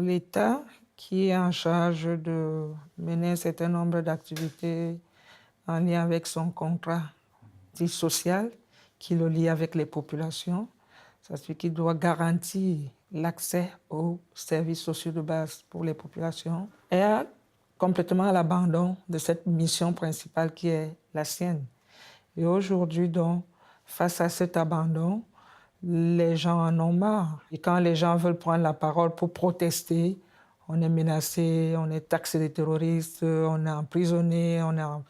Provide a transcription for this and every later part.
L'État qui est en charge de mener un certain nombre d'activités en lien avec son contrat dit social, qui le lie avec les populations. Ça veut dire qu'il doit garantir l'accès aux services sociaux de base pour les populations, est complètement à l'abandon de cette mission principale qui est la sienne. Et aujourd'hui, donc, face à cet abandon, les gens en ont marre. Et quand les gens veulent prendre la parole pour protester, on est menacé, on est taxé de terroristes, on est emprisonné, on est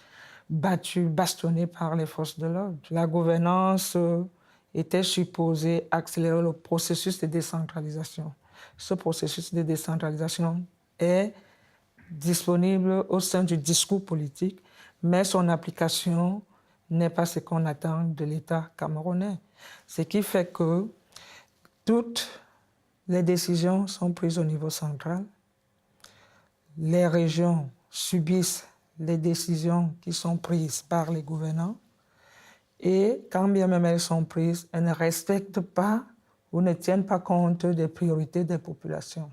battu, bastonné par les forces de l'ordre. La gouvernance était supposée accélérer le processus de décentralisation. Ce processus de décentralisation est disponible au sein du discours politique, mais son application n'est pas ce qu'on attend de l'État camerounais. Ce qui fait que toutes les décisions sont prises au niveau central. Les régions subissent les décisions qui sont prises par les gouvernants et quand bien même elles sont prises, elles ne respectent pas ou ne tiennent pas compte des priorités des populations.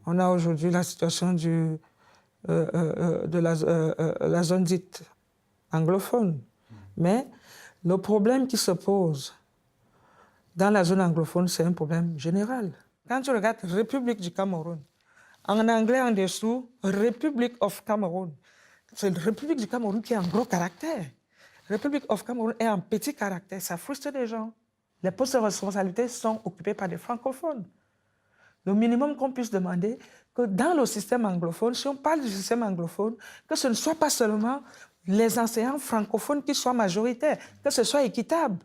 On a aujourd'hui la situation de la zone dite anglophone. Mais le problème qui se pose dans la zone anglophone, c'est un problème général. Quand tu regardes République du Cameroun, en anglais en dessous, Republic of Cameroon. C'est la République du Cameroun qui est en gros caractère. République of Cameroun est en petit caractère. Ça frustre les gens. Les postes de responsabilité sont occupés par des francophones. Le minimum qu'on puisse demander, que dans le système anglophone, si on parle du système anglophone, que ce ne soit pas seulement les enseignants francophones qui soient majoritaires, que ce soit équitable.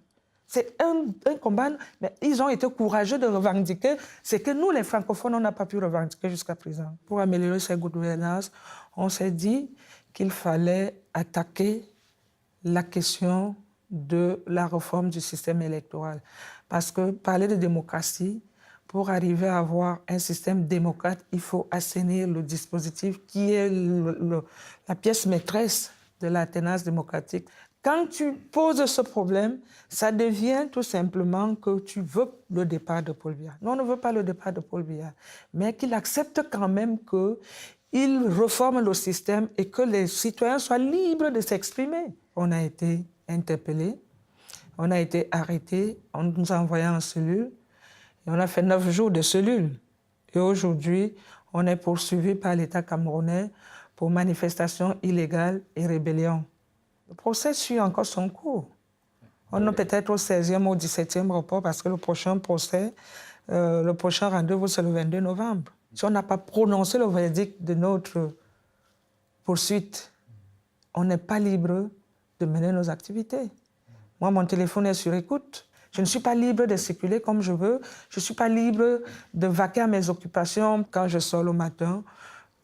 C'est un combat, mais ils ont été courageux de revendiquer ce que nous, les francophones, on n'a pas pu revendiquer jusqu'à présent. Pour améliorer cette gouvernance, on s'est dit qu'il fallait attaquer la question de la réforme du système électoral. Parce que parler de démocratie, pour arriver à avoir un système démocrate, il faut assainir le dispositif qui est la pièce maîtresse de la tenance démocratique. Quand tu poses ce problème, ça devient tout simplement que tu veux le départ de Paul Biya. Non, on ne veut pas le départ de Paul Biya, mais qu'il accepte quand même qu'il réforme le système et que les citoyens soient libres de s'exprimer. On a été interpellés, on a été arrêtés, on nous a envoyés en cellule. Et on a fait 9 jours de cellule. Et aujourd'hui, on est poursuivi par l'État camerounais pour manifestation illégale et rébellion. Le procès suit encore son cours. On est peut-être au 16e ou au 17e report parce que le prochain procès, le prochain rendez-vous, c'est le 22 novembre. Si on n'a pas prononcé le verdict de notre poursuite, on n'est pas libre de mener nos activités. Moi, mon téléphone est sur écoute. Je ne suis pas libre de circuler comme je veux. Je ne suis pas libre de vaquer à mes occupations. Quand je sors le matin,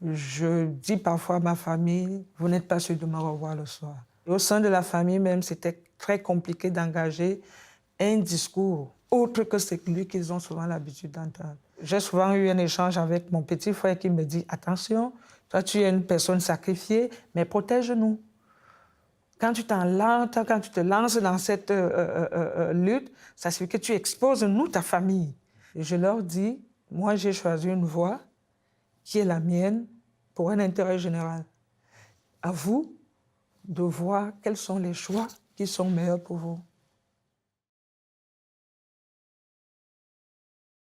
je dis parfois à ma famille, vous n'êtes pas sûr de me revoir le soir. Et au sein de la famille même, c'était très compliqué d'engager un discours autre que celui qu'ils ont souvent l'habitude d'entendre. J'ai souvent eu un échange avec mon petit frère qui me dit, attention, toi tu es une personne sacrifiée, mais protège-nous. Quand tu te lances dans cette lutte, ça signifie que tu exposes, nous, ta famille. Et je leur dis, moi, j'ai choisi une voie qui est la mienne pour un intérêt général. À vous de voir quels sont les choix qui sont meilleurs pour vous.